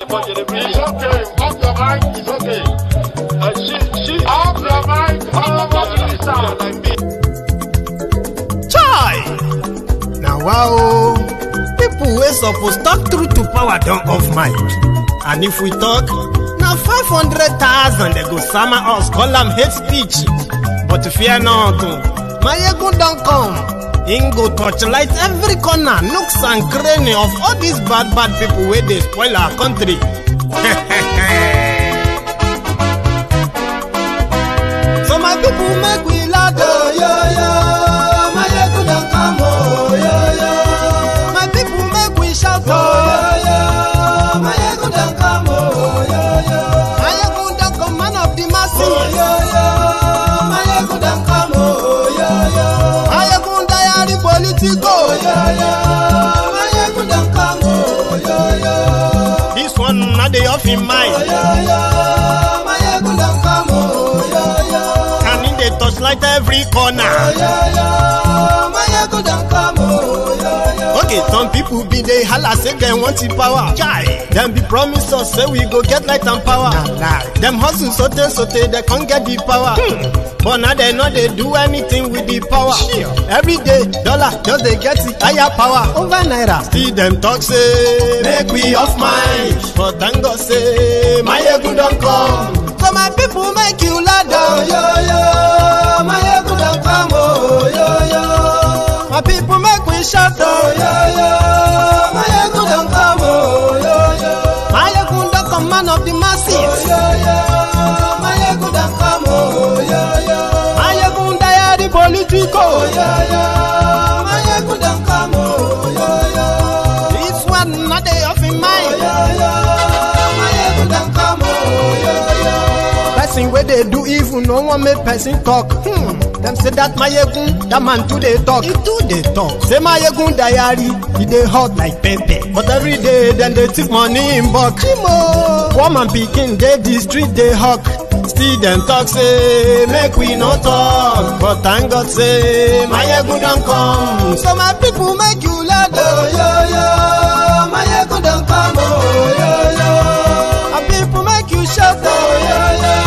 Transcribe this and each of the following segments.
It's okay. Off your mind. It's okay. She off your mind. Chai! Now wow, people wey suppose talk truth to power don't off mic. And if we talk, now 500,000 they go summer us, call them hate speech. But fear not, my ego don't come. Ingo torchlight every corner, nooks and cranny of all these bad people where they spoil our country. So my people make we laugh, oh yo yo. My ego don't come, oh yo yo. My people make we shout, oh yo yo. My ego don't come, oh yo yo. My ego don't come, man of the masses, oh yo yo. My ego don't come, oh yo yo. My ego politico, yeah, yeah. My ego don't come, oh, yeah, yeah. This one not the off in mind. Oh, yeah, yeah. My ego don't come, oh, yeah, yeah. And in the touchlight every corner. Oh, yeah, yeah. My ego don't come, oh, yeah, yeah. Okay, some people be they holla say they want the power. Chai. Them be promise us say we go get light and power. Nah. Them hustle sote they can't get the power. But now they know they do anything with the power. Every day, dollar, just they get it higher power. Over naira. See them talk say, make we off mind. But thank God say, my ego don't come. So my people make you ladder. Oh, yo, yo. My ego don't come. Oh, yo, yo. My people make we shout. Oh, yo, yo. My ego don't come. Oh, yo, yo. My ego don't come, man of the masses. Oh, yo, yo. My ego don't come. Oh, yo, yo. Politico, oh, yeah, yeah. My ego don't come, oh, yeah, yeah. This one not they off in mind, oh, yeah, yeah. My ego don't come, oh, yeah, yeah. Person where they do evil, no one make person talk. Them say that my ego, that man too they talk. He too they talk. Say my ego diary, he they hot like pepper. But every day then they take money in bulk. Woman picking, they the street they hawk. Still them talk say, make we no talk. But thank God say, my ego don't come. So my people make you laugh, oh yo yo. My ego don't come, oh yo yo. My people make you shout, oh yo yo.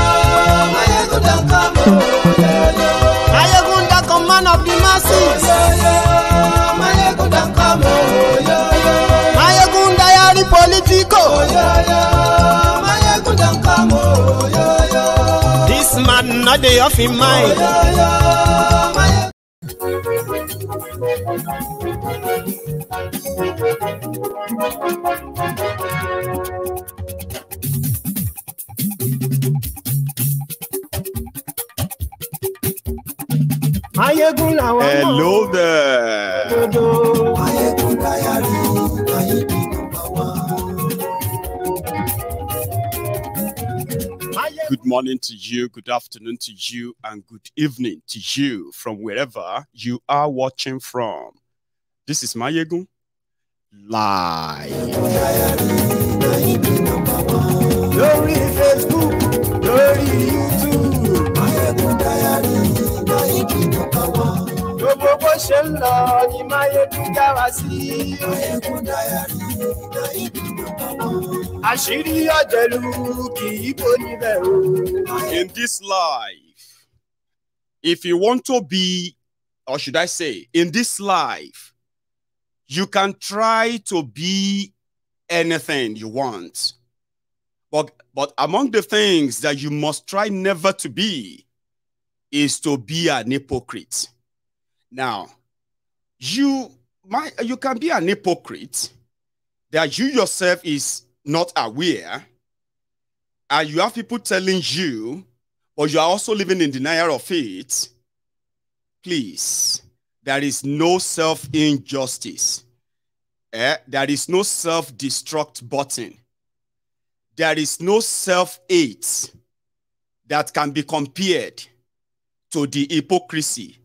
My ego don't come, oh yo yo. My ego don't come, man of the masses, oh yo yo. My ego don't come, oh yo yo. My ego diary politico, oh yo yo. My ego don't come, oh yo yo. This man not the off in mind. Oh, yeah, yeah. Hello there. Good morning to you, good afternoon to you, and good evening to you from wherever you are watching from. This is Mayegun live. Glory Facebook, glory YouTube. Mayegun Diary, Gbogbo ṣe ń lọ ní Mayegun já wa sí. Mayegun Diary, àṣírí ọ̀jẹ̀lú kì í bò níbẹ̀ o. In this life, if you want to be, or should I say, in this life, you can try to be anything you want. But among the things that you must try never to be is to be an hypocrite. Now, you can be an hypocrite that you yourself is not aware, and you have people telling you, but you are also living in denial of it. Please, there is no self-injustice. There is no self-destruct button. There is no self-hate that can be compared to the hypocrisy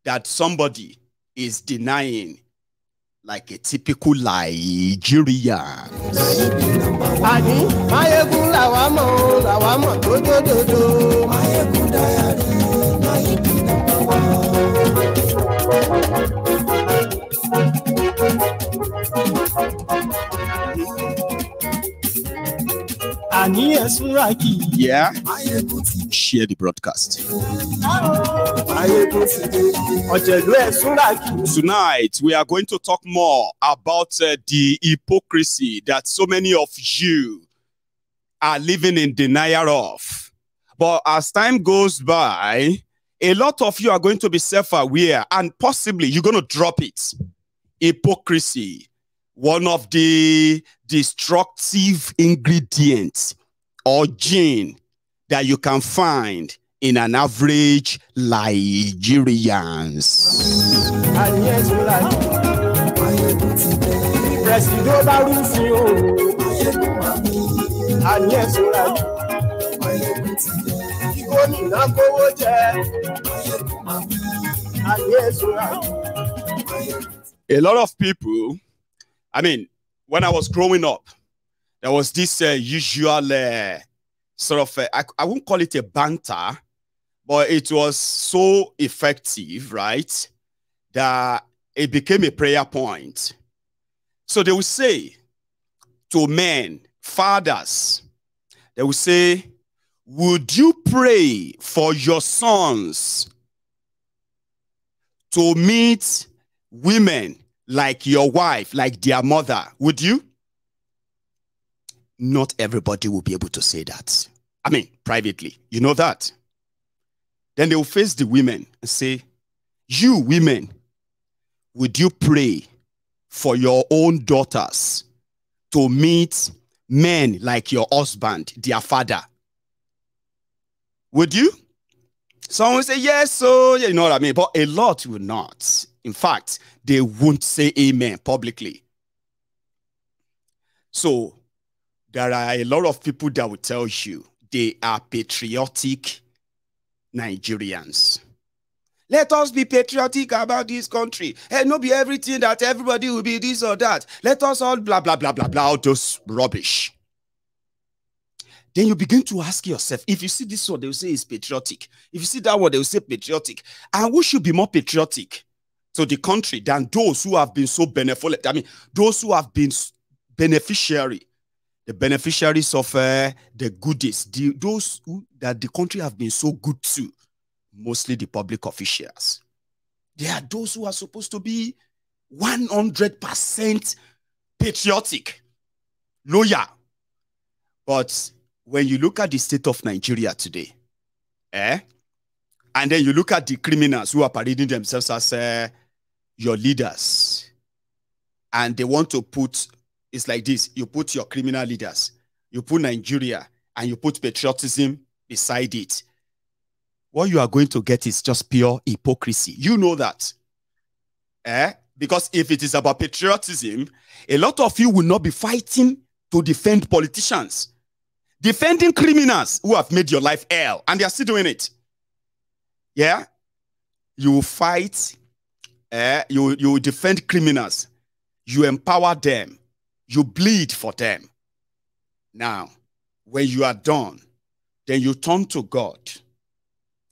that somebody is denying, like a typical Nigerian. Yeah? Share the broadcast. Tonight, we are going to talk more about the hypocrisy that so many of you are living in denial of. But as time goes by, a lot of you are going to be self-aware and possibly you're going to drop it. Hypocrisy, one of the destructive ingredients or gene that you can find in an average Nigerians. A lot of people, I mean, when I was growing up, there was this usual sort of, I won't call it a banter, but it was so effective, right, that it became a prayer point. So they would say to men, fathers, they would say, would you pray for your sons to meet women like your wife, like their mother? Would you? Not everybody will be able to say that. I mean, privately, you know that. Then they will face the women and say, you women, would you pray for your own daughters to meet men like your husband, their father? Would you? Some will say, yes, so, you know what I mean? But a lot will not. In fact, they won't say amen publicly. So, there are a lot of people that will tell you they are patriotic Nigerians. Let us be patriotic about this country. And not be everything that everybody will be this or that. Let us all blah, blah, blah, blah, blah, all those rubbish. Then you begin to ask yourself, if you see this one, they will say it's patriotic. If you see that one, they will say patriotic. And who should be more patriotic to the country than those who have been so beneficial? I mean, those who have been beneficiary, the beneficiaries of the goodies, those that the country have been so good to, mostly the public officials. They are those who are supposed to be 100% patriotic, loyal. But when you look at the state of Nigeria today, and then you look at the criminals who are parading themselves as your leaders, and they want to put, it's like this, you put your criminal leaders, you put Nigeria, and you put patriotism beside it. What you are going to get is just pure hypocrisy. You know that. Because if it is about patriotism, a lot of you will not be fighting to defend politicians. Defending criminals who have made your life hell, and they are still doing it. Yeah? You will fight, you will defend criminals. You empower them. You bleed for them. Now, when you are done, then you turn to God.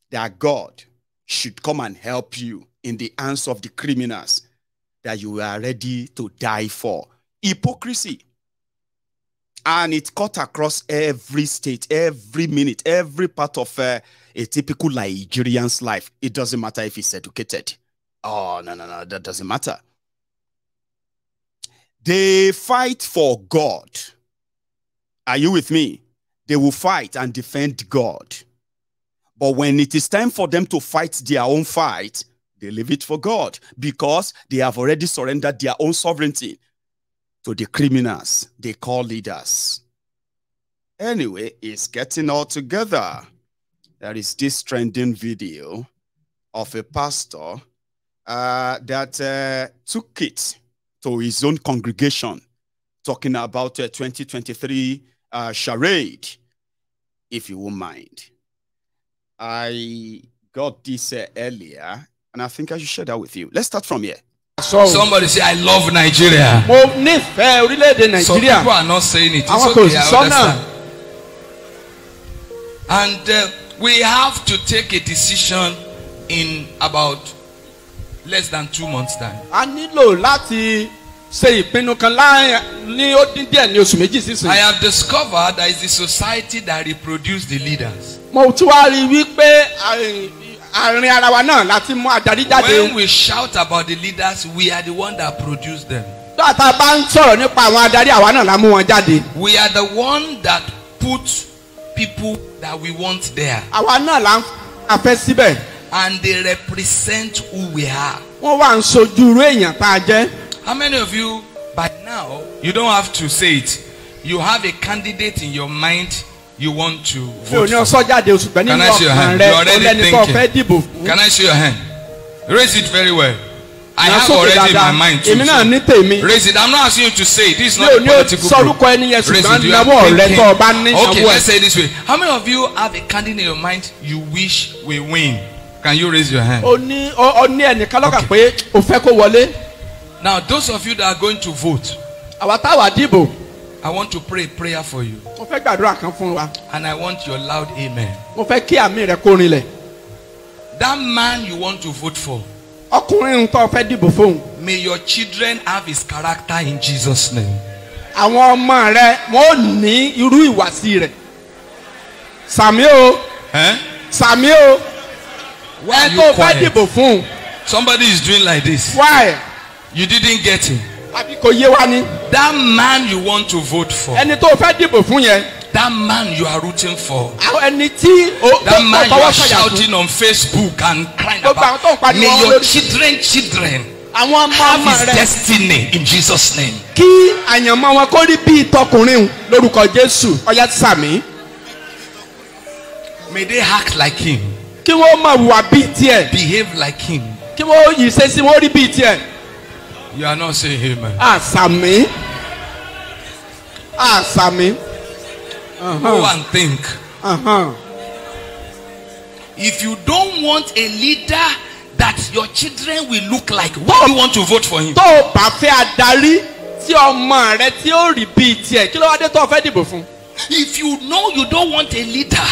That God should come and help you in the hands of the criminals that you are ready to die for. Hypocrisy. And it cut across every state, every minute, every part of a typical Nigerian's life. It doesn't matter if he's educated. Oh, no, that doesn't matter. They fight for God. Are you with me? They will fight and defend God. But when it is time for them to fight their own fight, they leave it for God because they have already surrendered their own sovereignty to the criminals they call leaders. Anyway, it's getting all together. There is this trending video of a pastor that took it to his own congregation, talking about 2023 charade, if you won't mind. I got this earlier, and I think I should share that with you. Let's start from here. Somebody say, I love Nigeria. Some people are not saying it. It's okay, I understand. And we have to take a decision in about less than 2 months' time. ṣe ìpinnu kan ní ó dín díẹ̀ ní oṣù méjì sísìn. I have discovered that it's the society that reproduces the leaders. Mo tún wá rí wípé àárín ara wa náà láti mú adarí jáde. When we shout about the leaders, we are the one that produce them. Tá a bá ń sọ̀rọ̀ nípa àwọn adarí àwa náà la mú wọn jáde. We are the one that put people that we want there. Àwa náà la ń afẹ́ síbẹ̀. And they represent who we are. Wọ́n wá ń sojú irú èèyàn tá a jẹ́. How many of you, by now, you don't have to say it, you have a candidate in your mind you want to vote for? Can I see your hand? You're already thinking. Can I see your hand? Raise it very well. I have already in my mind too. Raise it. I'm not asking you to say it. This is not a political group. Raise it. You are thinking. Okay, let's say it this way. How many of you have a candidate in your mind you wish we win? Can you raise your hand? Okay. Now, those of you that are going to vote, I want to pray a prayer for you. And I want your loud amen. That man you want to vote for, may your children have his character in Jesus' name. Samuel. Why are you quiet? Somebody is doing like this. Why? You didn't get him. That man you want to vote for, that man you are rooting for, that man you are shouting on Facebook and crying about, may your children have his destiny in Jesus' name. May they act like him, behave like him. You are not saying amen. Sami. Go and think. If you don't want a leader that your children will look like, why do you want to vote for him? If you know you don't want a leader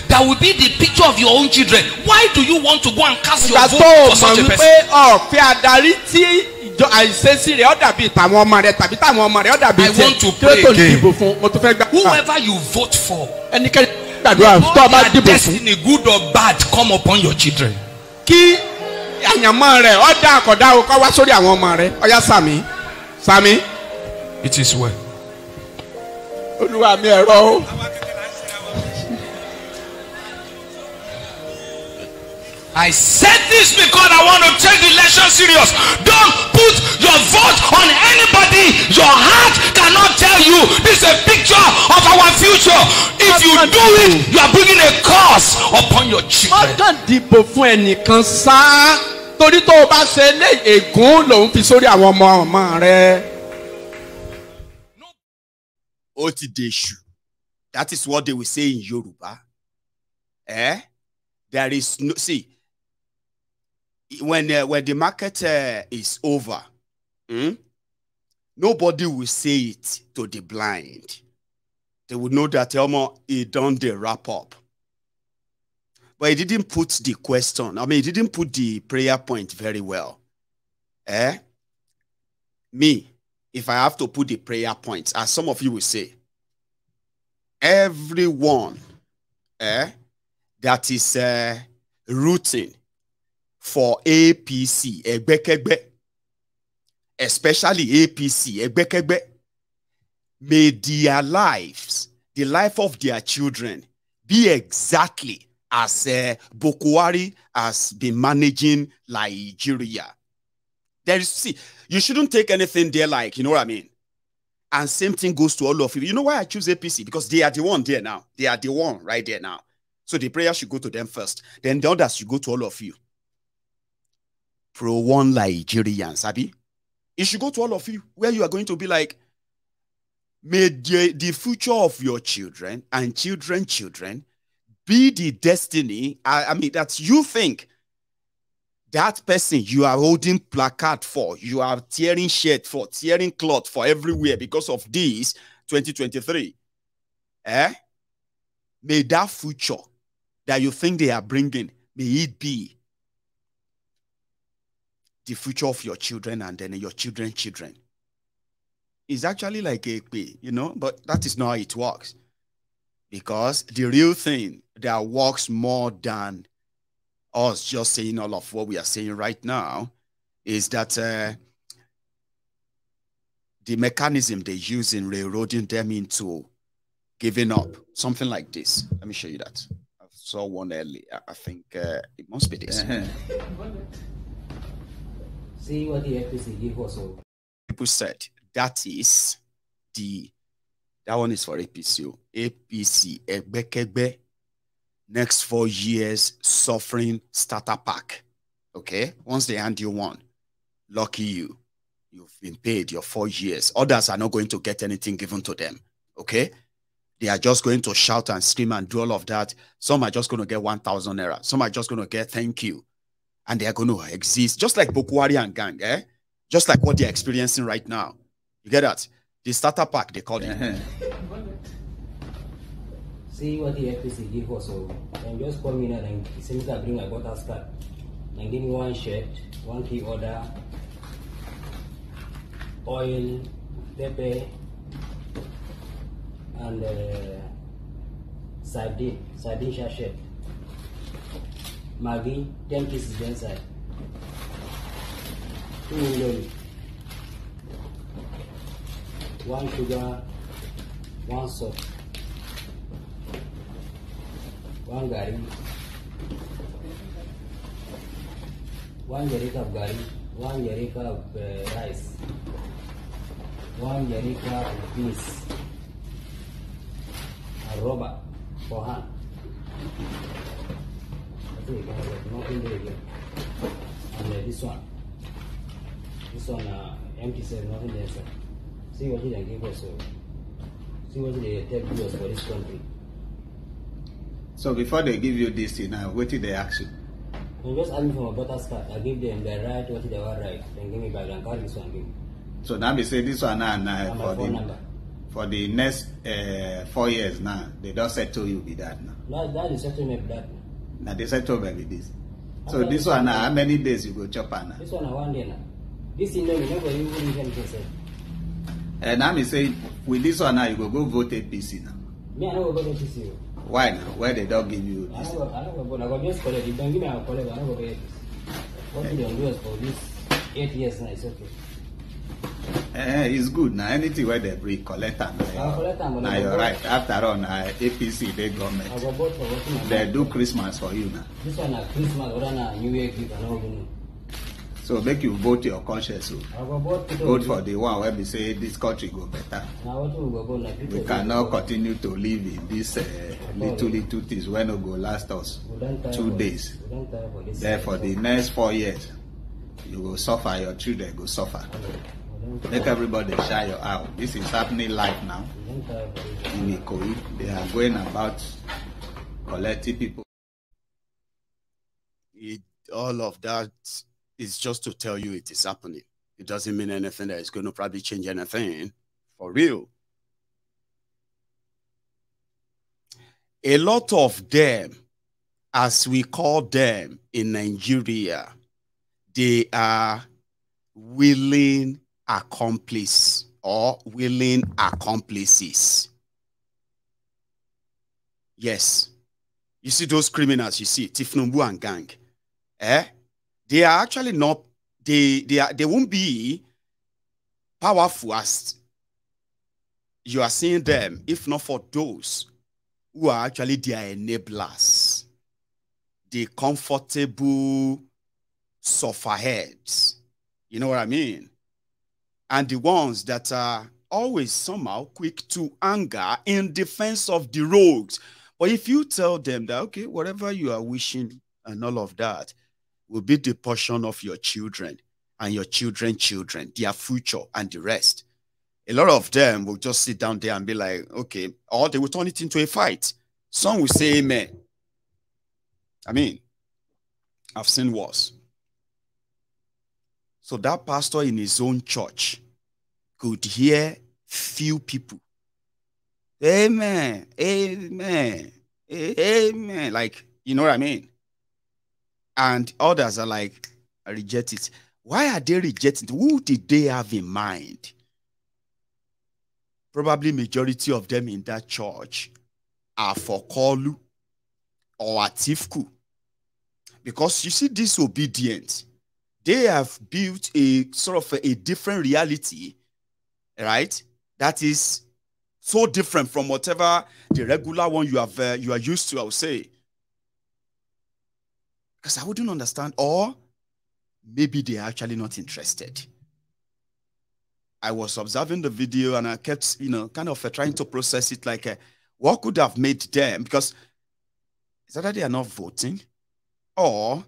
that will be the picture of your own children, why do you want to go and cast your vote for such a person? I want to pray again. Whoever you vote for, let their destiny, good or bad, come upon your children. It is well. I said this because I want to take the election serious. Don't put your vote on anybody. Your heart cannot tell you. This is a picture of our future. If you do it, you are bringing a curse upon your children. That is what they will say in Yoruba. There is no, see, when the market is over, nobody will say it to the blind. They will know that he done the wrap up. But he didn't put the question. He didn't put the prayer point very well. Me, if I have to put the prayer points, as some of you will say, everyone that is rooting for APC, especially APC, may their lives, the life of their children, be exactly as Bokwari has been managing Nigeria. There is, see, you shouldn't take anything there like, you know what I mean? And same thing goes to all of you. You know why I choose APC? Because they are the one there now. They are the one right there now. So the prayer should go to them first. Then the others should go to all of you. Pro one Nigerians, Abi. It should go to all of you, where you are going to be like, may the future of your children and children be the destiny, that you think that person you are holding placard for, you are tearing shirt for, tearing cloth for everywhere because of this 2023. May that future that you think they are bringing, may it be the future of your children and then your children's children. is actually like a pay, you know, but that is not how it works. Because the real thing that works more than us just saying all of what we are saying right now is that the mechanism they use in railroading them into giving up, something like this. Let me show you that. I saw one earlier. I think it must be this. See what the APC give us. People said that one is for APC. APC Egbekegbe. Next 4 years suffering starter pack. Okay, once they hand you one, lucky you. You've been paid your 4 years. Others are not going to get anything given to them. Okay? They are just going to shout and scream and do all of that. Some are just going to get 1,000 naira. Some are just going to get thank you. And they are going to exist. Just like Bokwari and gang. Just like what they're experiencing right now. You get that? The starter pack, they call it. See what the FPC give us. So, and just call me now and say, Mr. Bring my butter card. And give me one shirt, one key order. Oil, pepper, and sardine sachet. Maggi, 10 pieces inside. 2 million. 1 sugar, 1 salt, 1 gari, 1 jerrycan of gari, 1 jerrycan of rice, 1 jerrycan of beans, a rubber for hand. I think you can have nothing there again. And this one empty cell, nothing there, sir. See what they give us. See what they take us for this country. So before they give you this, what did they ask you? They just ask me for my butter skirt. I give them the right, what they want right. Then give me back and carry this one. Give me. So now they say this one now for the next 4 years now, they don't settle you with that now. That is settlement with that. Now they settle me with this. So this one now, how many days you go chop now? This one 1 day now. This thing nobody even can say. And now me say with this one now you go vote APC now. Me I don't go vote APC. Why now? Why they don't give you this? I don't go vote. I go just collect. If don't give me a collect, I don't go vote APC. What they don't do is for this 8 years now, it's okay. It's good now. Anything where they bring collect them. Now you're right. After all, now APC they government. I go vote for what they do Christmas for you now. This one na Christmas, other na New Year gift, I don't even know. So make you vote your conscience. So. Vote for the one where we say this country go better. We cannot continue to live in this little things when it go last us 2 days. There for the next 4 years, you will suffer. Your children go suffer. Make everybody share your out. This is happening live now. In Ikoyi, they are going about collecting people. All of that. It's just to tell you it is happening. It doesn't mean anything that is going to probably change anything for real. A lot of them, as we call them in Nigeria, they are willing accomplices or willing accomplices. Yes. You see those criminals, you see, Tifnumbu and gang. They are actually not, they won't be powerful as you are seeing them, if not for those who are actually their enablers, the comfortable sufferheads. You know what I mean? And the ones that are always somehow quick to anger in defense of the rogues. But if you tell them that, okay, whatever you are wishing and all of that, will be the portion of your children and your children's children, their future and the rest. A lot of them will just sit down there and be like, okay, or they will turn it into a fight. Some will say amen. I mean, I've seen worse. So that pastor in his own church could hear few people. Amen, amen, amen. Like, you know what I mean? And others are like, I reject it. Why are they rejecting it? Who did they have in mind? probably majority of them in that church are for Kolu or Atifku. Because you see, disobedient, they have built a sort of a different reality, right? That is so different from whatever the regular one you are used to, I would say. Because I wouldn't understand, or maybe they are actually not interested. I was observing the video and I kept, kind of trying to process it like, what could have made them? Because it's either they are not voting or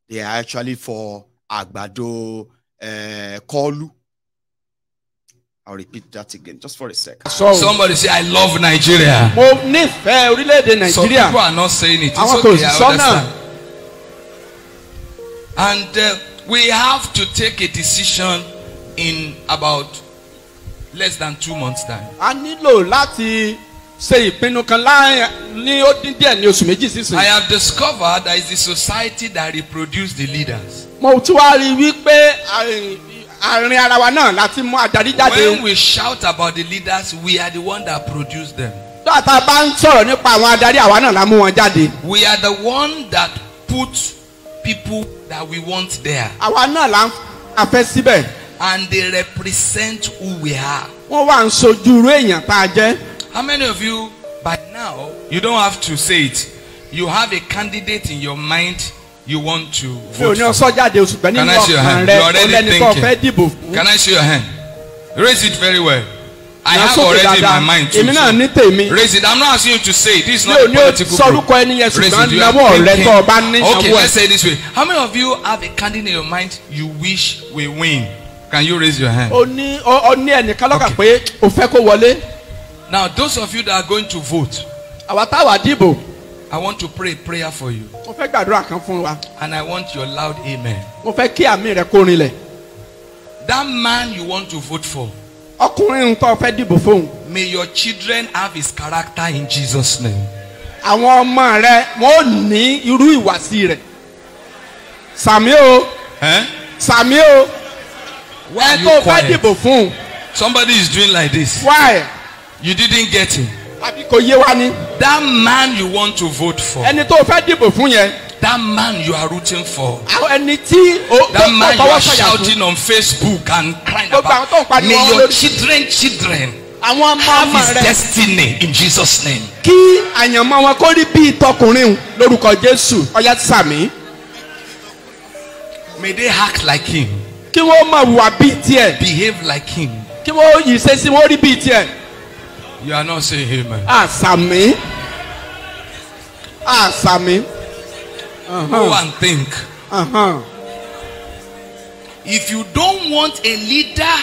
they are actually for Agbado, Kolu. I'll repeat that again, just for a second. So, somebody say, I love Nigeria. Some people are not saying it. It's okay, I understand. And we have to take a decision in about less than 2 months' time. I have discovered that it's the society that reproduces the leaders. When we shout about the leaders, we are the one that produce them. We are the one that put people that we want there. And they represent who we are. How many of you, by now, you don't have to say it, you have a candidate in your mind you want to vote for? Can I see your hand? You're already thinking. Can I see your hand? Raise it very well. I have already in my mind too. So raise it. I'm not asking you to say it. This is not a political group. Raise it. You are thinking. Okay, let's say it this way. How many of you have a candidate in your mind you wish we win? Can you raise your hand? Okay. Now, those of you that are going to vote, I want to pray a prayer for you. And I want your loud amen. That man you want to vote for, may your children have his character in Jesus' name. Samuel. Why are you quiet? Somebody is doing like this. Why? You didn't get him. That man you want to vote for, that man you are rooting for, that man you are shouting on Facebook and crying about, may your children have his destiny in Jesus' name. May they act like him, behave like him. You are not saying amen. Sammy. Go and think. If you don't want a leader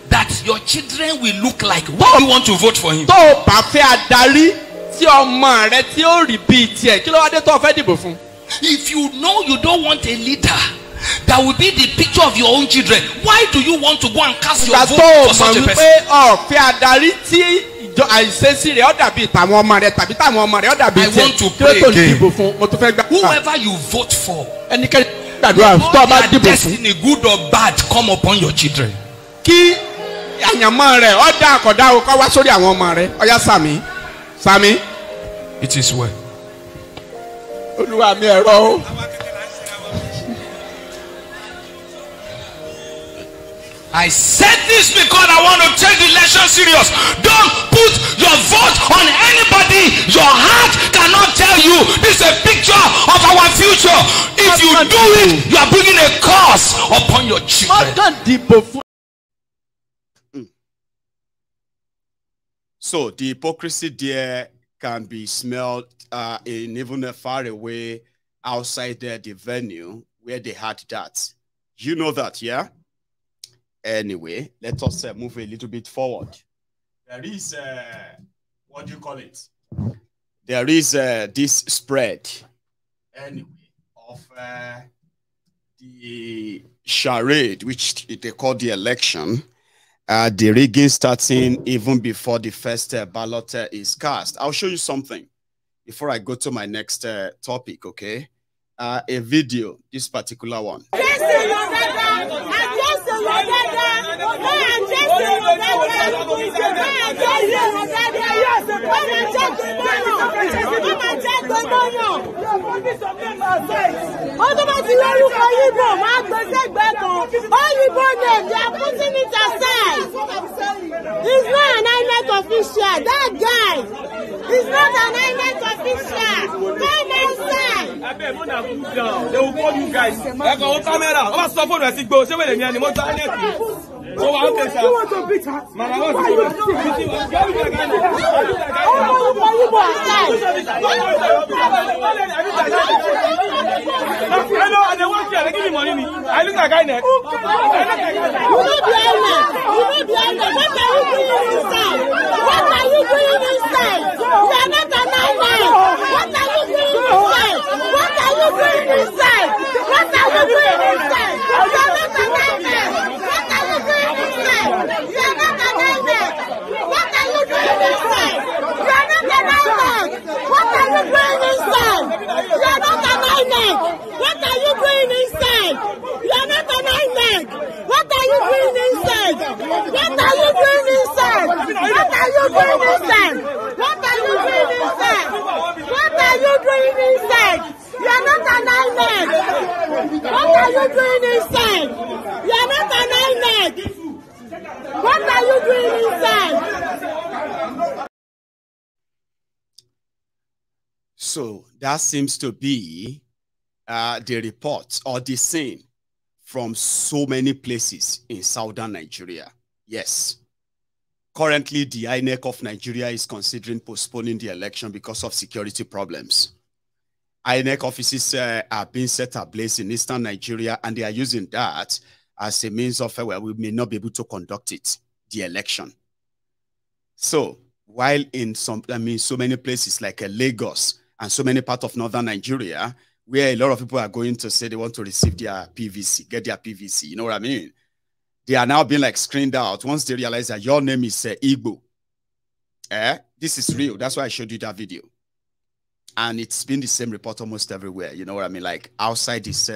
that your children will look like, why do you want to vote for him? If you know you don't want a leader that will be the picture of your own children, why do you want to go and cast your vote for such a person? I want to pray again. Whoever you vote for, let their destiny, good or bad, come upon your children. It is well. I said this because I want to take the election serious. Don't put your vote on anybody. Your heart cannot tell you. This is a picture of our future. If you do it, you are bringing a curse upon your children. So the hypocrisy there can be smelled in even far away outside the venue where they had that. You know that, yeah? Anyway, let us move a little bit forward. There is, what do you call it? There is this spread, anyway, of the charade, which they call the election. The rigging starting even before the first ballot is cast. I'll show you something before I go to my next topic, okay? A video, this particular one. He's not an INEC official. That guy is not an INEC official. Come outside. They will call you guys. I got camera. I'm supposed to go. Say where the man wants to so I want to beat her. Man, I want to I want to give you money. I look like I know. What are you doing inside? You are not an INEC. What are you doing inside? What are you doing inside? What are you doing inside? You are not an INEC. What are you doing inside? You are not an INEC. What are you doing inside? You are not an INEC. What are you doing inside? You are not an INEC. What are you doing inside? You are not an INEC. What are you doing inside? What are you doing inside? What are you doing inside? What are you doing inside? What are you doing inside? You are not an INEC. What are you doing inside? You are not an INEC. What are you doing inside? So that seems to be the report or the scene from so many places in southern Nigeria. Yes. Currently, the INEC of Nigeria is considering postponing the election because of security problems. INEC offices are being set ablaze in eastern Nigeria, and they are using that as a means of where we may not be able to conduct it, the election. So, while in so many places like Lagos and so many parts of northern Nigeria, where a lot of people are going to say they want to receive their PVC, get their PVC, you know what I mean? They are now being like screened out once they realize that your name is Igbo. This is real. That's why I showed you that video. And it's been the same report almost everywhere. You know what I mean? Like outside this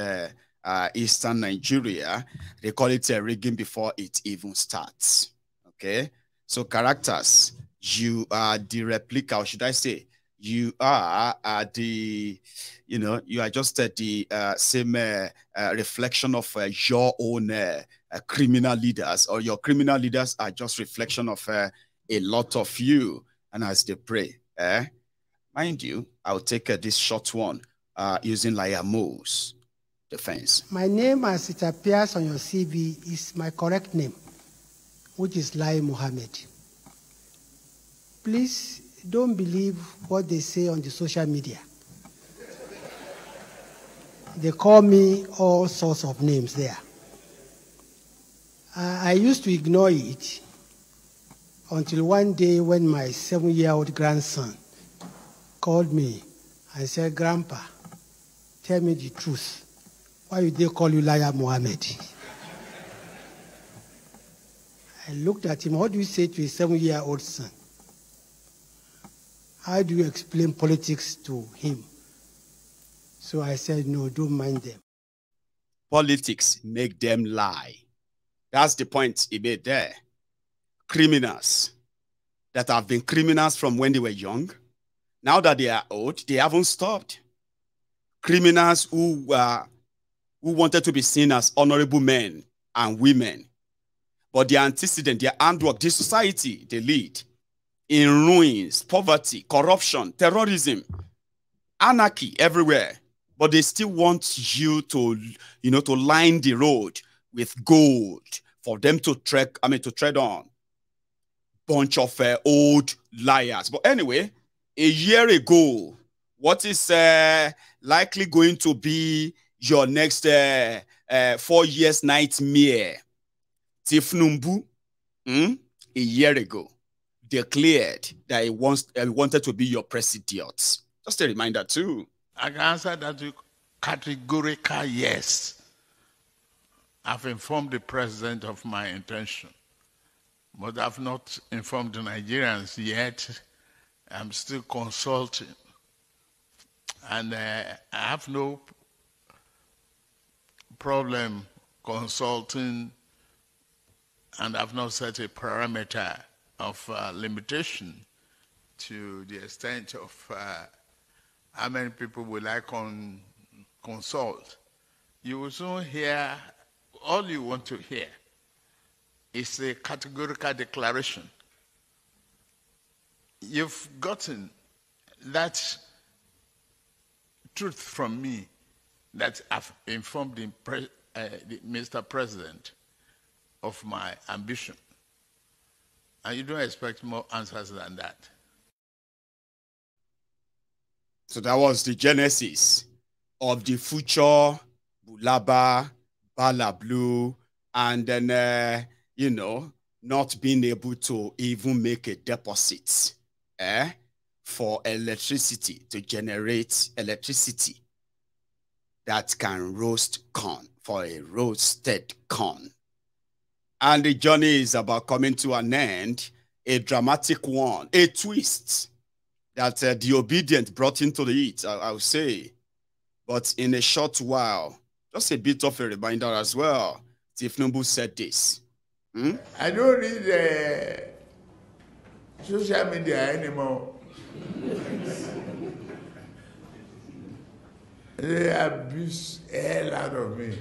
eastern Nigeria, they call it rigging before it even starts. Okay? So characters, you are the replica, or should I say, you are the, you know, you are just the same reflection of your own criminal leaders, or your criminal leaders are just reflection of a lot of you. And as they pray, mind you, I'll take this short one using Laya Mo's defense. My name, as it appears on your CV, is my correct name, which is Lai Mohammed. Please don't believe what they say on the social media. They call me all sorts of names there. I used to ignore it until one day when my 7-year-old grandson called me and said, "Grandpa, tell me the truth. Why would they call you Laya Mohammed?" I looked at him. What do you say to a 7-year-old son? How do you explain politics to him? So I said, no, don't mind them. Politics make them lie. That's the point he made there. Criminals that have been criminals from when they were young, now that they are old, they haven't stopped. Criminals who wanted to be seen as honorable men and women, but their antecedent, their handwork, this society they lead in ruins, poverty, corruption, terrorism, anarchy everywhere. But they still want you to, you know, to line the road with gold for them to tread on. Bunch of old liars. But anyway, a year ago, what is likely going to be your next 4 years nightmare? Tifnumbu, a year ago, declared that he wanted to be your president. Just a reminder too. I can answer that with categorical yes. I've informed the president of my intention, but I've not informed the Nigerians yet. I'm still consulting. And I have no problem consulting and I've not set a parameter of limitation to the extent of how many people will I consult. You will soon hear, all you want to hear is a categorical declaration. You've gotten that truth from me that I've informed Mr. President of my ambition. And you don't expect more answers than that. So that was the genesis of the future Bulaba, Bala Blue, and then, you know, not being able to even make a deposit for electricity, to generate electricity that can roast corn, for a roasted corn. And the journey is about coming to an end, a dramatic one, a twist that the obedient brought into the heat, I would say. But in a short while, just a bit of a reminder as well, Tifnumbu said this. I don't read social media anymore. They abuse the hell out of me.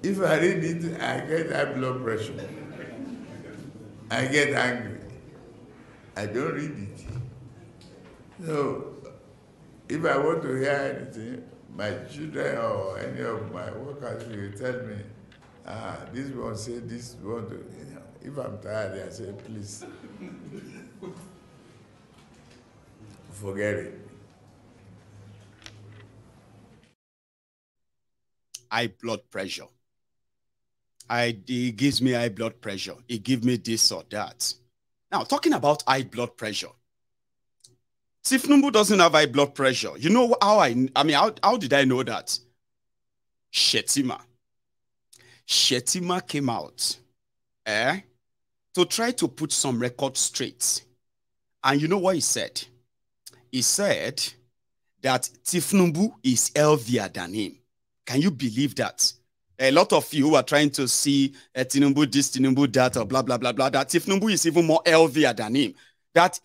If I read it, I get high blood pressure. I get angry. I don't read it. So, if I want to hear anything, my children or any of my workers will tell me, this one say this one. You know, if I'm tired, I say, please, forget it. High blood pressure. It gives me high blood pressure. It gives me this or that. Now, talking about high blood pressure, Tifnumbu doesn't have high blood pressure. You know how how did I know that? Shetima came out to try to put some records straight. And you know what he said? He said that Tifnumbu is healthier than him. Can you believe that? A lot of you who are trying to see Tinubu this, Tinubu that, or blah, blah, blah, blah, that Tifnumbu is even more healthier than him. That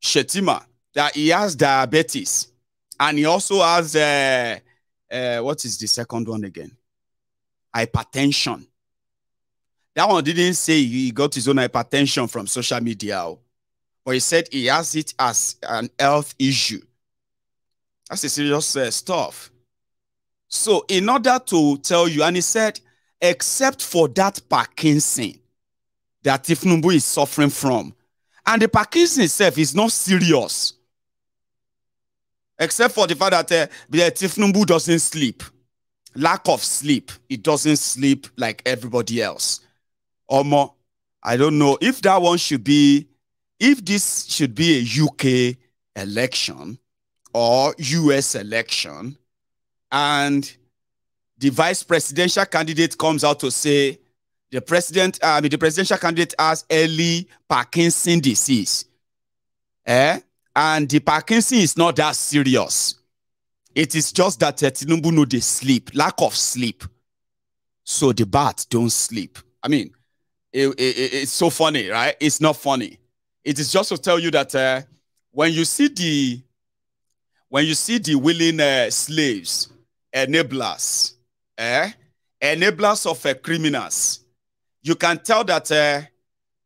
Shetima, that he has diabetes. And he also has, what is the second one again? Hypertension. That one didn't say he got his own hypertension from social media. But he said he has it as an health issue. That's a serious stuff. So in order to tell you, and he said, except for that Parkinson that Tifnumbu is suffering from, and the Parkinson itself is not serious, except for the fact that Tifnumbu doesn't sleep, lack of sleep. It doesn't sleep like everybody else. Omo, I don't know if that one should be, if this should be a UK election or US election, and the vice presidential candidate comes out to say the presidential candidate has early Parkinson disease. And the Parkinson is not that serious. It is just that Tinubu know they sleep, lack of sleep. So the bats don't sleep. I mean, it's so funny, right? It's not funny. It is just to tell you that when you see the willing slaves, enablers, enablers of criminals, you can tell that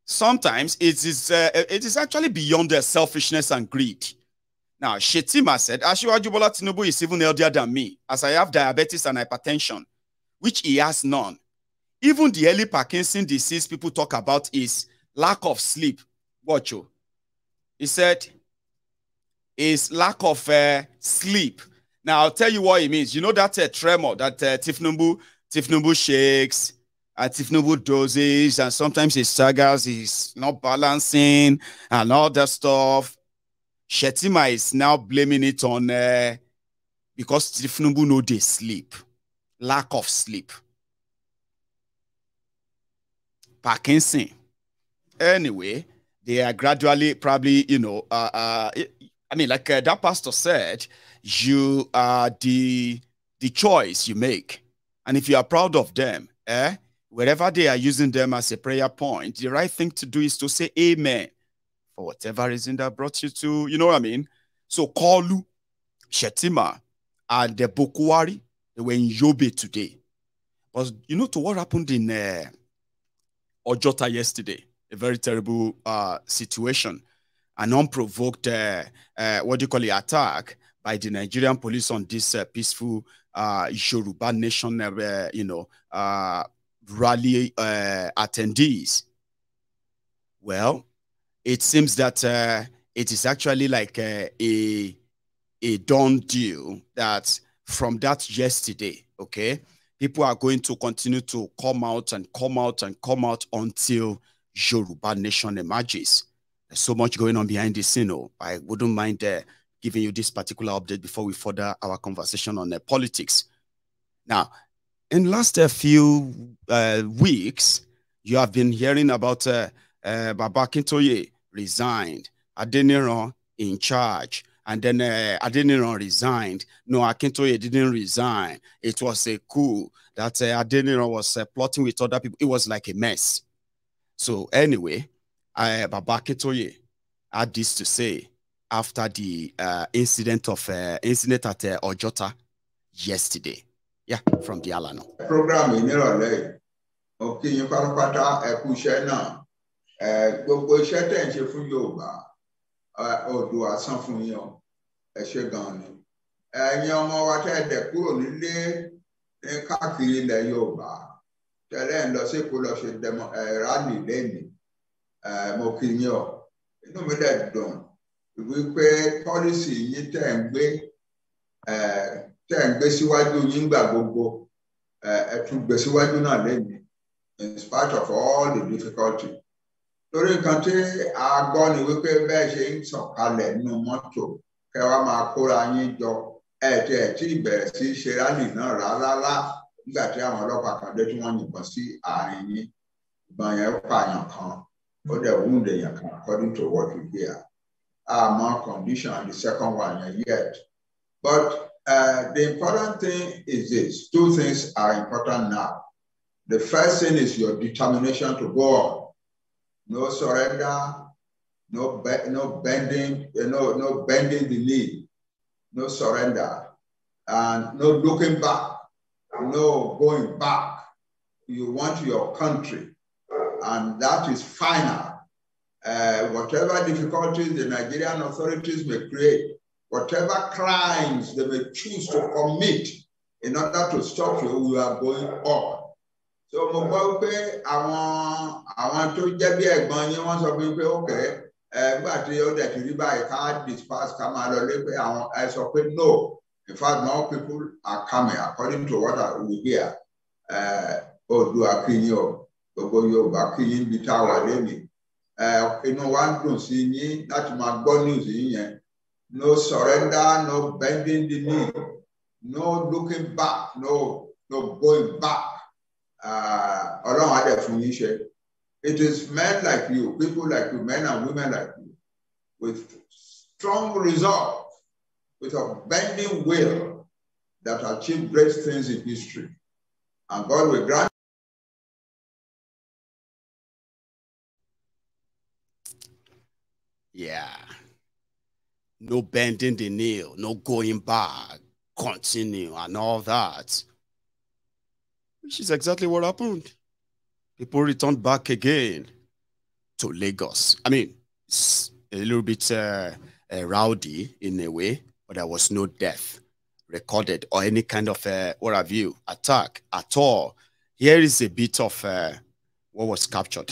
sometimes it is actually beyond their selfishness and greed. Now, Shetima said, Asiwaju Bola Tinubu is even healthier than me, as I have diabetes and hypertension, which he has none. Even the early Parkinson disease people talk about is lack of sleep. Watch you. He said, is lack of sleep. Now, I'll tell you what it means. You know that tremor that Tifnumbu shakes, Tifnumbu dozes, and sometimes he staggers, he's not balancing, and all that stuff. Shetima is now blaming it on because Tifnumbu know they sleep. Lack of sleep. Parkinson. Anyway, they are gradually probably, you know, I mean, like that pastor said, you are the choice you make. And if you are proud of them, wherever they are using them as a prayer point, the right thing to do is to say amen for whatever reason that brought you to, you know what I mean? So Kalu, Shetima, and the Bokwari, they were in Yobe today. But you know to what happened in Ojota yesterday? A very terrible situation. An unprovoked, attack by the Nigerian police on this peaceful Yoruba nation, rally attendees. Well, it seems that it is actually like a done deal that from that yesterday, okay, people are going to continue to come out and come out and come out until Yoruba nation emerges. There's so much going on behind the scene. I wouldn't mind giving you this particular update before we further our conversation on politics. Now, in the last few weeks, you have been hearing about Baba Akintoye resigned, Adeniran in charge, and then Adeniran resigned. No, Akintoye didn't resign. It was a coup that Adeniran was plotting with other people. It was like a mess. So anyway, Baba Akintoye had this to say after the incident at Ojota yesterday. Yeah, from the Alano. Program in Nirole, okay, you can put a Kushena, go shut and she for Yoruba, or do a son from you, a shagani. And your more what had the poor lily, and khaki in the Yoruba. Tell them the sequel of them, Radley Lenny, Mokinyo. No matter done. We pay policy, you turn way. In spite of all the difficulty. During country are gone with a beijing so no motto. Kawama Korani do at a tiber, see Sherani, no la that Yamalopa can one you can see are in by a fine account or the wounded according to what we hear. More condition and the second one yet. But the important thing is this. Two things are important now. The first thing is your determination to go on. No surrender, no bending, no bending the knee, no surrender, and no looking back, no going back. You want your country, and that is final. Whatever difficulties the Nigerian authorities may create, whatever crimes they may choose to commit in order to stop you, we are going on. So, I want to get the egg once of people, okay, but you that you buy a card, disperse, come out of it. I said, no. In fact, more people are coming, according to what we hear. Do a kinyo, go you back in the tower, lady. One don't see me, that's my good news in here. No surrender, no bending the knee, no looking back, no going back. It is men like you, people like you, men and women like you, with strong resolve, with a bending will that achieve great things in history. And God will grant. Yeah. No bending the knee, no going back, continue, and all that. Which is exactly what happened. People returned back again to Lagos. I mean, it's a little bit rowdy in a way, but there was no death recorded or any kind of, attack at all. Here is a bit of what was captured.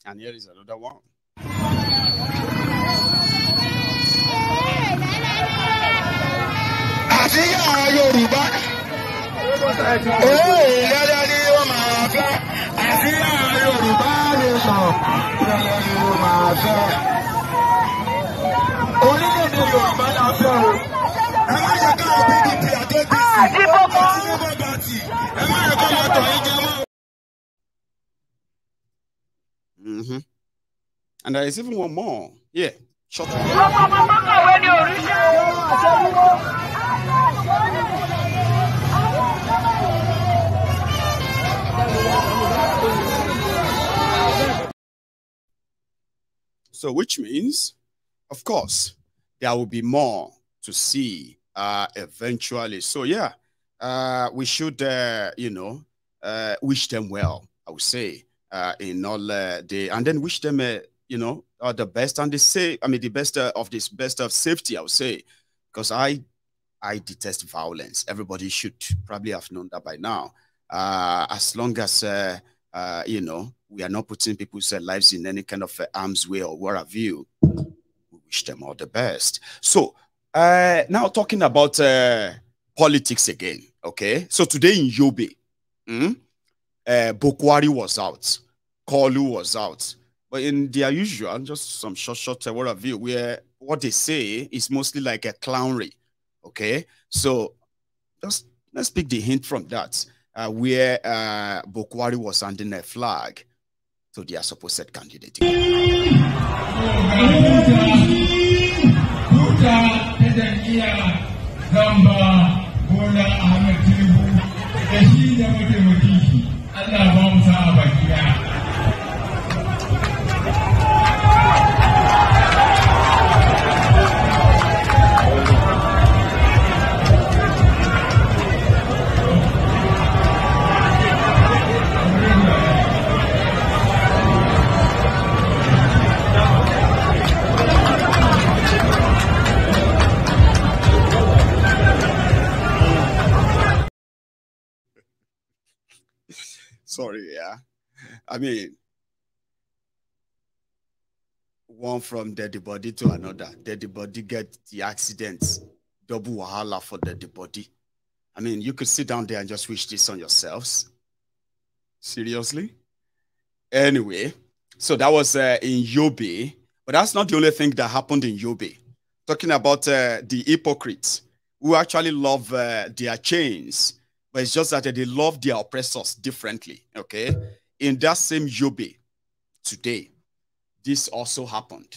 And here is another one. Yoruba. And there is even one more. Yeah. Shut up. So, which means, of course, there will be more to see eventually. So, yeah, we should, wish them well, I would say, in all the, and then wish them, the best and the best of this, best of safety, I would say, because I detest violence. Everybody should probably have known that by now. As long as, we are not putting people's lives in any kind of harm's way or what have you, we wish them all the best. So, now talking about politics again, okay? So today in Yobe, Bokwari was out, Kolu was out, but in their usual, just some short what have you, where what they say is mostly like a clownery, okay? So just let's pick the hint from that, where Bokwari was handing a flag to their supposed candidate. Sorry, yeah. I mean, one from dead body to another. Dead body get the accidents. Double wahala for dead body. I mean, you could sit down there and just wish this on yourselves. Seriously? Anyway, so that was in Yobe. But that's not the only thing that happened in Yobe. Talking about the hypocrites who actually love their chains. But it's just that they love their oppressors differently, okay? In that same Yobe today, this also happened.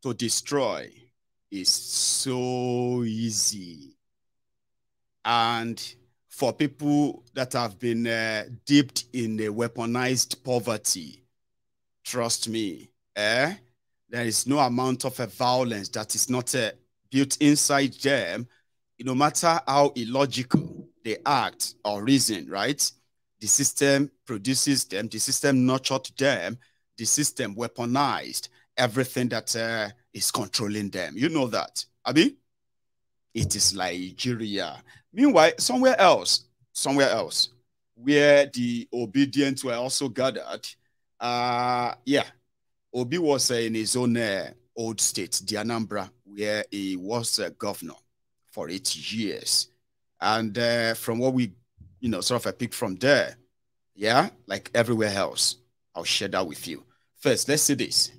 To destroy is so easy. And for people that have been dipped in a weaponized poverty, trust me, there is no amount of violence that is not built inside them, no matter how illogical they act or reason, right? The system produces them, the system nurtured them, the system weaponized everything that is controlling them. You know that, Abi? It is Nigeria. Meanwhile, somewhere else, where the obedient were also gathered, Obi was in his own old state, the Anambra, where he was a governor for 8 years. And from what we, sort of picked from there, yeah, like everywhere else, I'll share that with you. First, let's see this.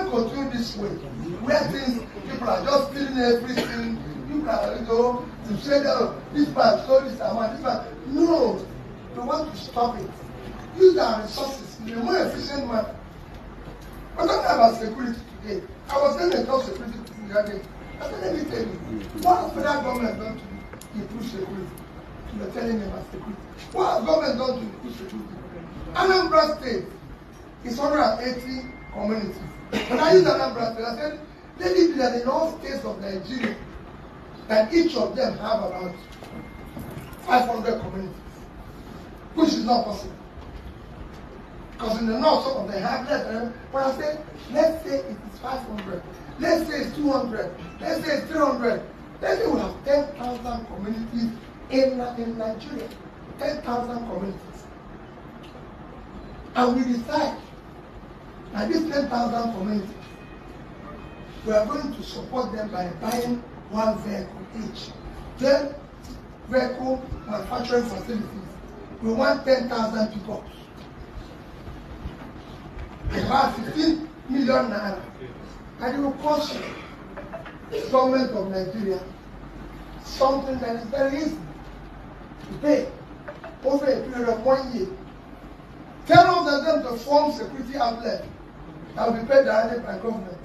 can't continue this way. Where things, people are just stealing everything. People are, to say that this man stole this amount, this man. No, they want to stop it. Use our resources in a more efficient manner. I'm talking about security today. I was saying about security the other day. I said, let me tell you, what has federal government done to improve security? You're telling me about security. What has government done to improve security? Anambra State is 180 communities. When I use Anambra State, I said, let it be that in all states of Nigeria, that each of them have about 500 communities, which is not possible. Because in the north, some of them have less than, but I said, let's say it is 500, let's say it's 200, let's say it's 300, let's say we have 10,000 communities in Nigeria, 10,000 communities. And we decide that these 10,000 communities, we are going to support them by buying one vehicle each. Then, vehicle manufacturing facilities, we want 10,000 people. About 15 million naira. And it will cost the government of Nigeria something that is very easy to pay over a period of 1 year. Tell them to form security outlet that will be paid directly by government.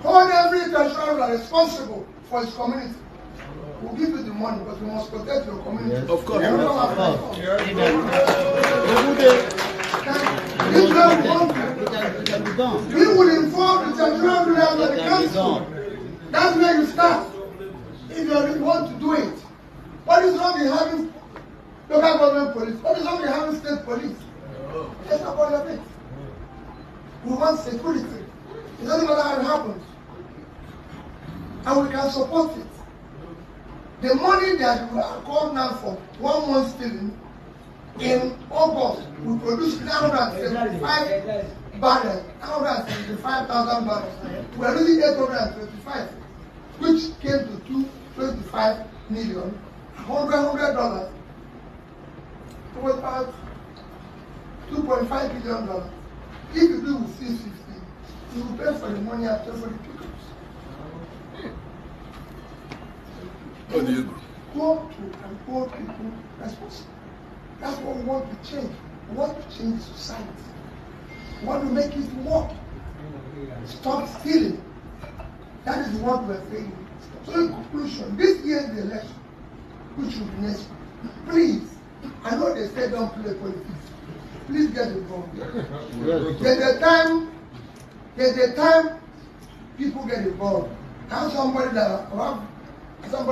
Hold every treasurer responsible for his community. We'll give you the money, but you must protect your community. Yes. Of course. We will inform the treasurer of the council. That's where you start. If you want to do it. What is wrong in having local government police? What is wrong in having state police? Just about your bit. We want security. It doesn't matter how it happens. And we can support it. The money that we are called now for 1 month stealing, in August, we produced 975 barrels, 975,000 barrels. We are losing 825, which came to 225 million, $100. It was about $2.5 billion. If you do with 650, you will pay for the money after for the pickups. How do you go? Go to and hold people responsible. That's what we want to change. We want to change society. We want to make it work. Stop stealing. That is what we're saying. So in conclusion, this year's the election, which will be next, please, I know they say don't play politics. Please get involved. There's a time people get involved. I have somebody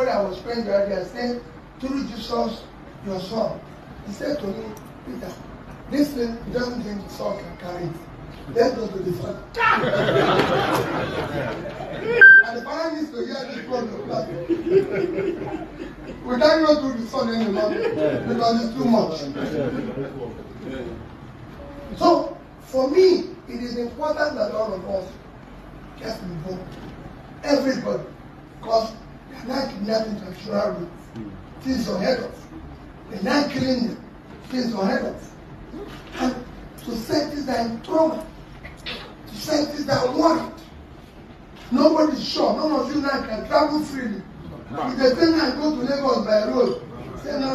I was praying the other day, I said, through Jesus, your son. He said to me, Peter, this thing doesn't think the son can carry it. Let's go to the son. And the father needs to hear this from the class. We can't go to the son any longer because it's too much. So, for me, it is important that all of us get involved. Everybody. Because they are not kidnapping traditional roots. Things ahead of us. They're not killing them. Things ahead of us. And societies that are in trauma. Societies that are worried. Nobody is sure. None of you now can travel freely. If they say now go to Lagos by road, say no.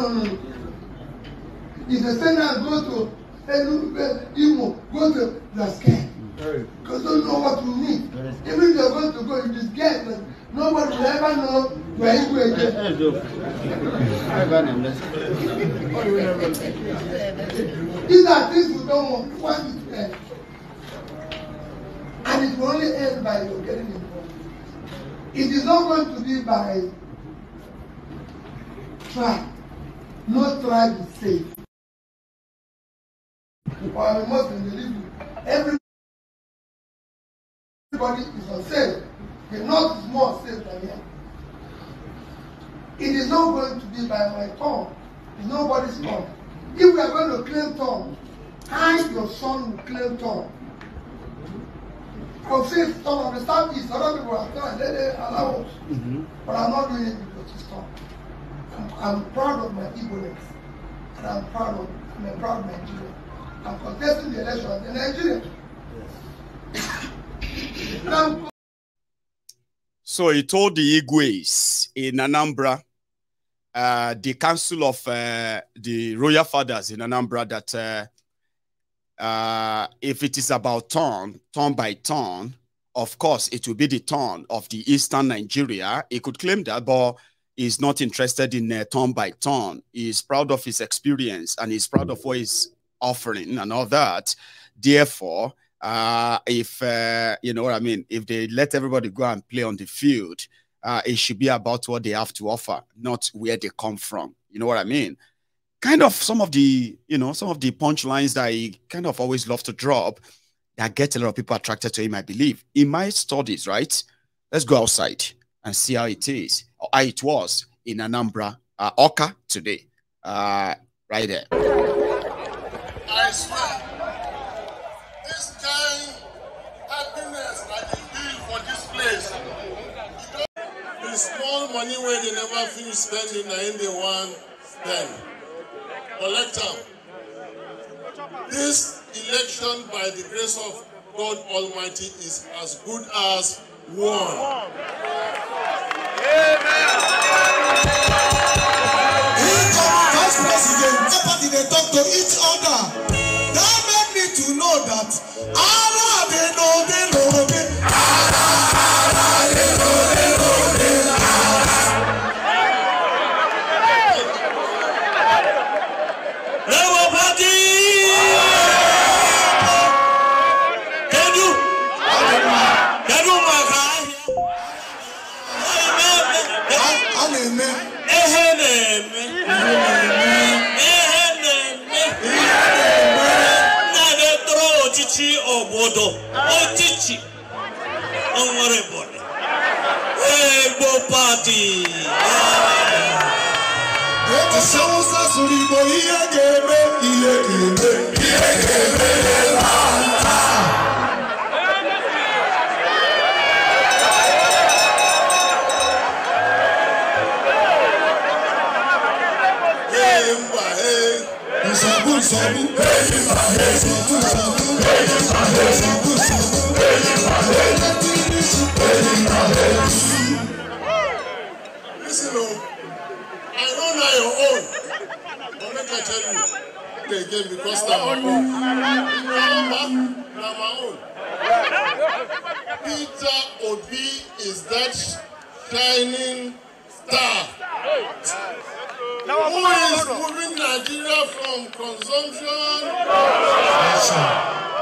If they say now go to Imo, go to, you are scared. Because you don't know what you need. Even if you're going to go, you be scared. But nobody will ever know where you go again. These are things we don't want it to end. And it will only end by you getting involved. It is not going to be by tribe. No tribe is safe. Or a Muslim believe everybody is unsafe. The north is more safe than here. It is not going to be by my tongue. It's nobody's tongue. If we are going to claim tongue, I, your son, will claim tongue. I will say tongue of the southeast. A lot of people are trying, they allow us. But I'm not doing it because it's tongue. I'm proud of my Igbo-ness. And I'm a proud Nigerian. I'm contesting the election as a Nigerian. Yes. So he told the Igwes in Anambra, the council of the royal fathers in Anambra, that if it is about turn by turn, of course, it will be the turn of the eastern Nigeria. He could claim that, but he's not interested in turn by turn. He's proud of his experience and he's proud of what he's offering and all that. Therefore, if you know what I mean, if they let everybody go and play on the field, it should be about what they have to offer, not where they come from. You know what I mean? Kind of some of the, you know, some of the punchlines that he kind of always loves to drop that get a lot of people attracted to him, I believe. In my studies, right? Let's go outside and see how it is, or how it was in Anambra, Oka today. Right there. I swear, this kind happiness that they feel for this place, the small money where they never finish spending, and they want spend. Collect them. This election, by the grace of God Almighty, is as good as won. Vice President, they talk to each other. That made me to know that Allah, they know. Listen, I don't know your own, but let me tell you, again, because now my own. Peter Obi is that shining star who is moving Nigeria from consumption.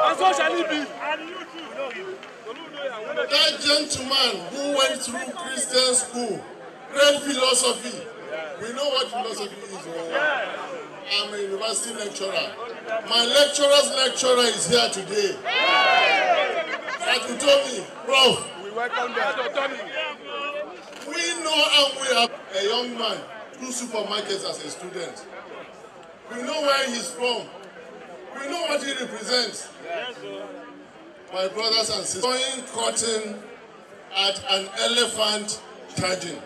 And so shall it be. That gentleman who went through Christian school, great philosophy. We know what philosophy is. I'm a university lecturer. My lecturer's lecturer is here today. Like you told me, Prof. We welcome them. We know, and we have a young man through supermarkets as a student. We know where he's from. We know what he represents. My brothers and sisters, going cotton at an elephant charging.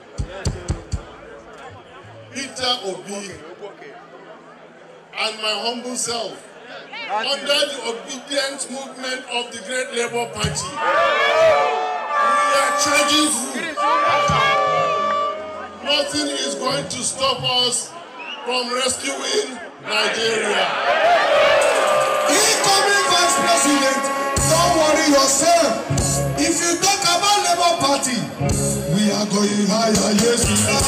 Peter Obi and my humble self, under the obedient movement of the Great Labour Party, we are charging through. Nothing is going to stop us from rescuing Nigeria. Incoming Vice President, don't worry yourself. If you talk about Labour Party, we are going higher, yes we are.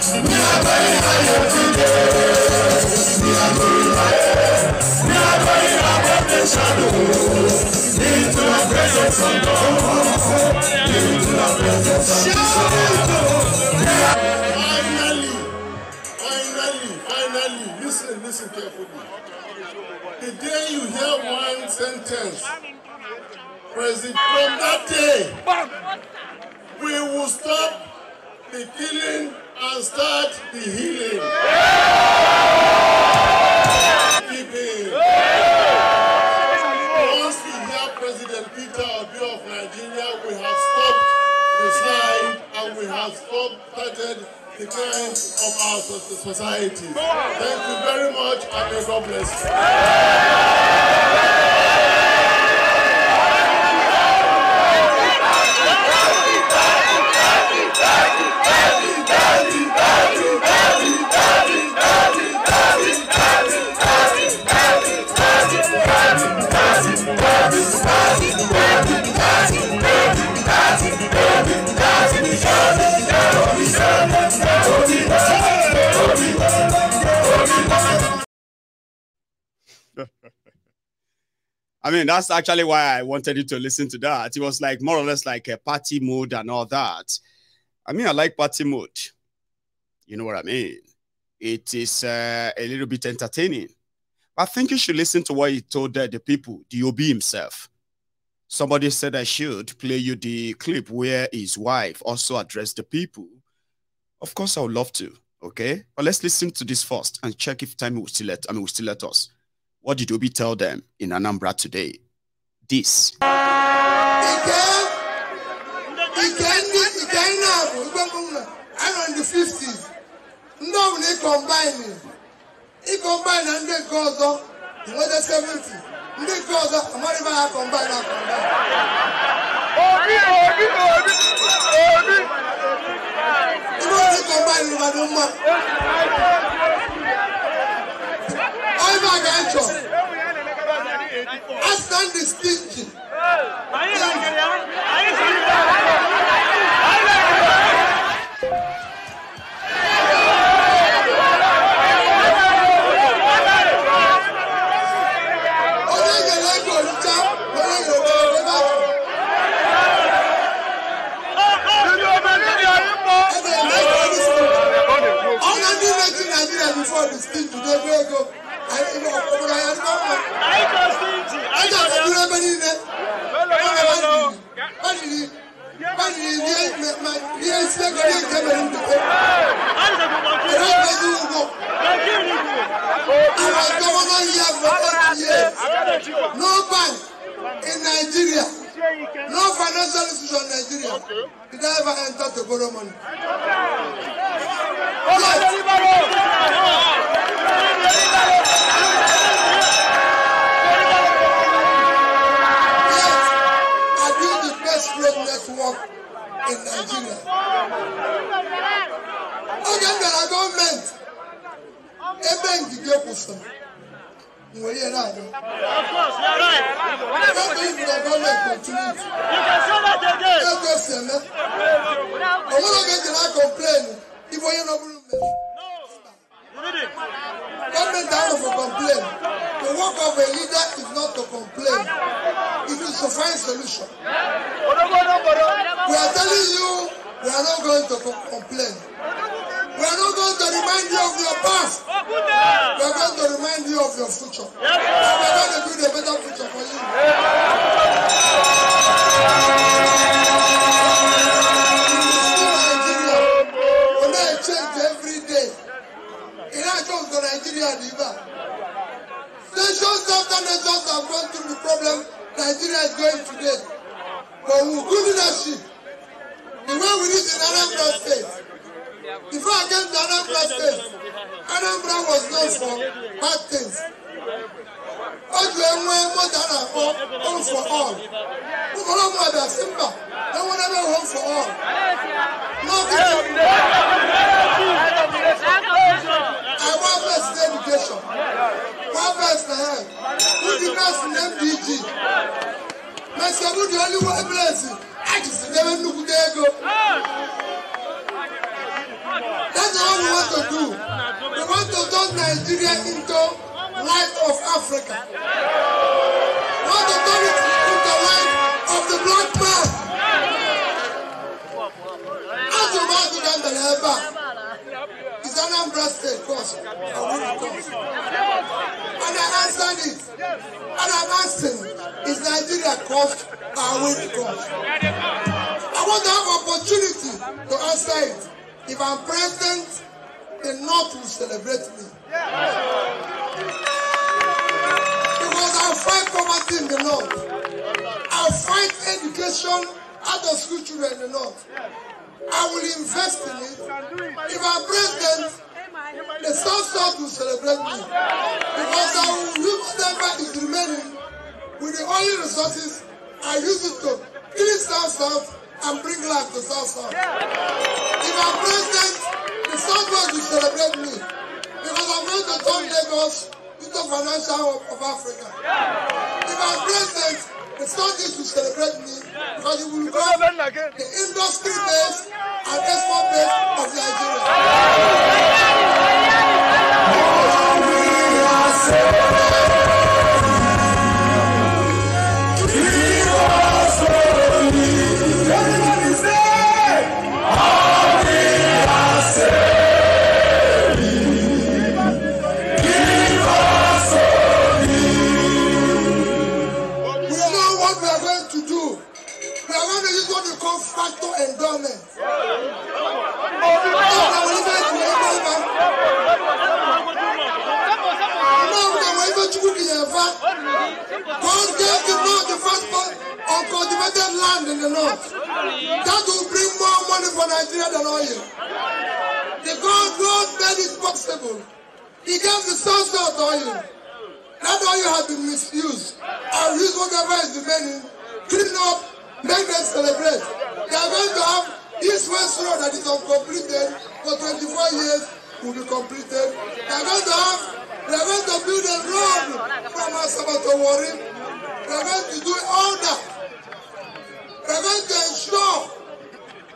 We are going higher today. We are going higher. We are going above the shadows. Into the presence of God. Into the presence of God. Finally, listen carefully. The day you hear one sentence, President, from that day, we will stop the killing and start the healing. Once we hear President Peter Obi of Nigeria, we have stopped the slide and we have started the kind of our society. Thank you very much, and may God bless you. I mean, that's actually why I wanted you to listen to that. It was like more or less like a party mood and all that. I mean, I like party mood. You know what I mean? It is a little bit entertaining. I think you should listen to what he told the people, the OB himself. Somebody said I should play you the clip where his wife also addressed the people. Of course, I would love to, okay? But let's listen to this first and check if time will still let us. What did Obi tell them in Anambra today? This. I on the 50s. No, they combine. He combine and they goes up. The other 70. They goes up. I'm not even a combine. I stand the stingy. Before the skin today, go. I just do everybody in there. No bank in Nigeria, no financial institution in Nigeria did I ever enter to borrow money. Network in Nigeria. Again, there are government. A bank is your person. Of course, you are right. The government continues. You can say that again. I'm not going to complain. If you're not government down for complain. The work of a leader is not to complain. It is to find solution. We are telling you, we are not going to complain. We are not going to remind you of your past. We are going to remind you of your future. And we are going to build a better future for you. When I change every day, in our job to Nigeria, nations after nations have gone through the problem Nigeria is going today. But with good leadership, the way we did in Anambra State, before I came to Anambra State, Anambra was known for bad things. Home for all. Simba, no one ever home for all. No, I want best education. One best health. Who the best in MDG? Myself, the only one blessing. I just never knew who they go. That's all we want to do. We want to turn Nigeria into light of Africa. We want to turn it into light of the black man. As a man to them that ever. It's Anambra State course. And I answered it. And I'm asking, is Nigeria cost or will it cost? I want to have opportunity to answer it. If I'm president, the North will celebrate me. Because I'll fight poverty in the North. I'll fight education out of school children in the North. I will invest in it. If I'm president, the South will celebrate me. Because I will use whatever is remaining with the oil resources. I use it to kill South and bring life to South. If I'm president, the South will celebrate me. Because I'm going to turn Lagos into financial hub of Africa. If I'm president, It's not this to celebrate me, because it will become the industry base and export base of Nigeria. Factor endowment. God gave the North the first uncultivated land in the North. That will bring more money for Nigeria than oil. The God made it possible. He gave the South oil. That oil has been misused. I'll use whatever is remaining, clean up, make them celebrate. They are going to have East-West Road that is uncompleted for 24 years will be completed. They are going to build a road from Asaba to Warri. They are going to do all that. They are going to ensure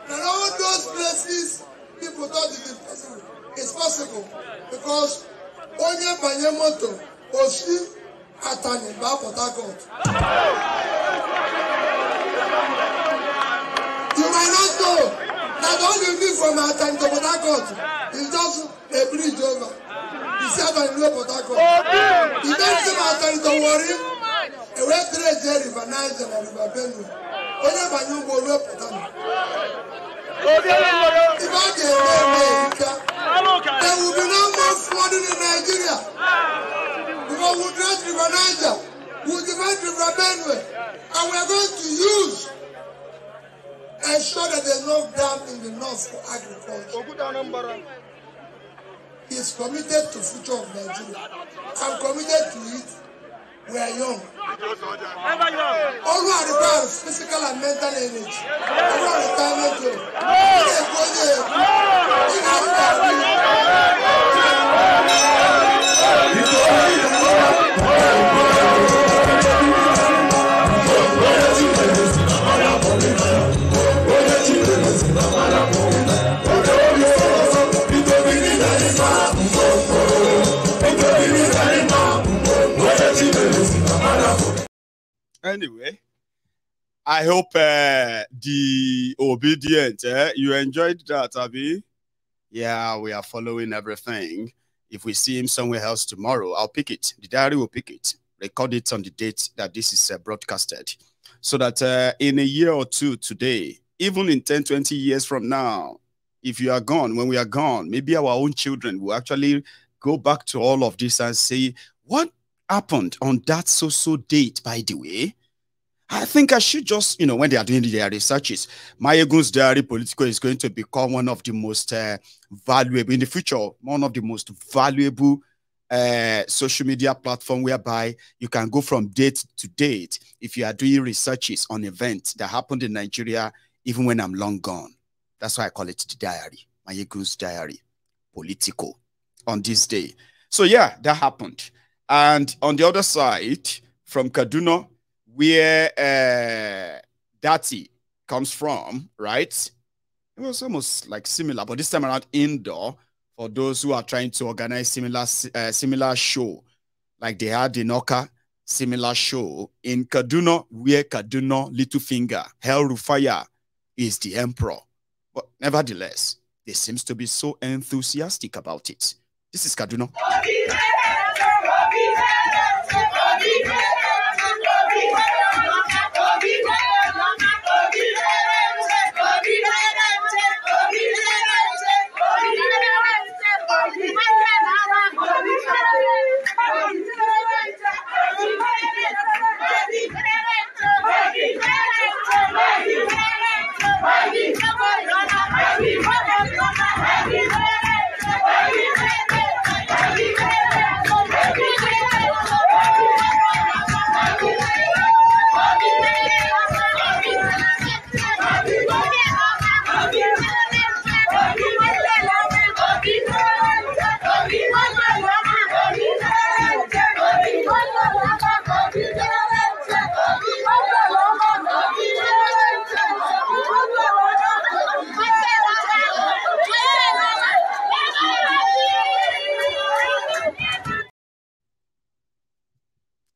that all those places people thought it is impossible. It's possible because Onye Banyemoto Oshi Atani Ba Port Harcourt. You might not know that all you need from Atani to Port Harcourt is just a bridge over. You see Atani to Port Harcourt. You don't see Atani to Warri. A way to River Niger and River Benue. Onye Banyemoto Port Harcourt. There will be no more flooding in Nigeria. Because we'll dredge River Niger, we'll divide River Benue, and we're going to ensure that there's no dam in the north for agriculture. He's committed to the future of Nigeria. I'm committed to it. We are young. All we are required is physical and mental energy. All our retirement goal. Anyway, I hope the obedient, you enjoyed that, Abi. Yeah, we are following everything. If we see him somewhere else tomorrow, I'll pick it. The diary will pick it. Record it on the date that this is broadcasted. So that in a year or two today, even in 10, 20 years from now, if you are gone, when we are gone, maybe our own children will actually go back to all of this and say, what happened on that so-so date, by the way? I think I should just, when they are doing their researches, Mayegun's Diary Political is going to become one of the most valuable, in the future, one of the most valuable social media platform whereby you can go from date to date if you are doing researches on events that happened in Nigeria, even when I'm long gone. That's why I call it the diary, Mayegun's Diary Political, on this day. So yeah, that happened. And on the other side, from Kaduna, where Dati comes from, right? It was almost like similar, but this time around indoor, for those who are trying to organize similar show, like they had in Oka, similar show in Kaduna, where Kaduna Littlefinger, El Rufaya, is the emperor. But nevertheless, they seems to be so enthusiastic about it. This is Kaduna.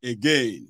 again.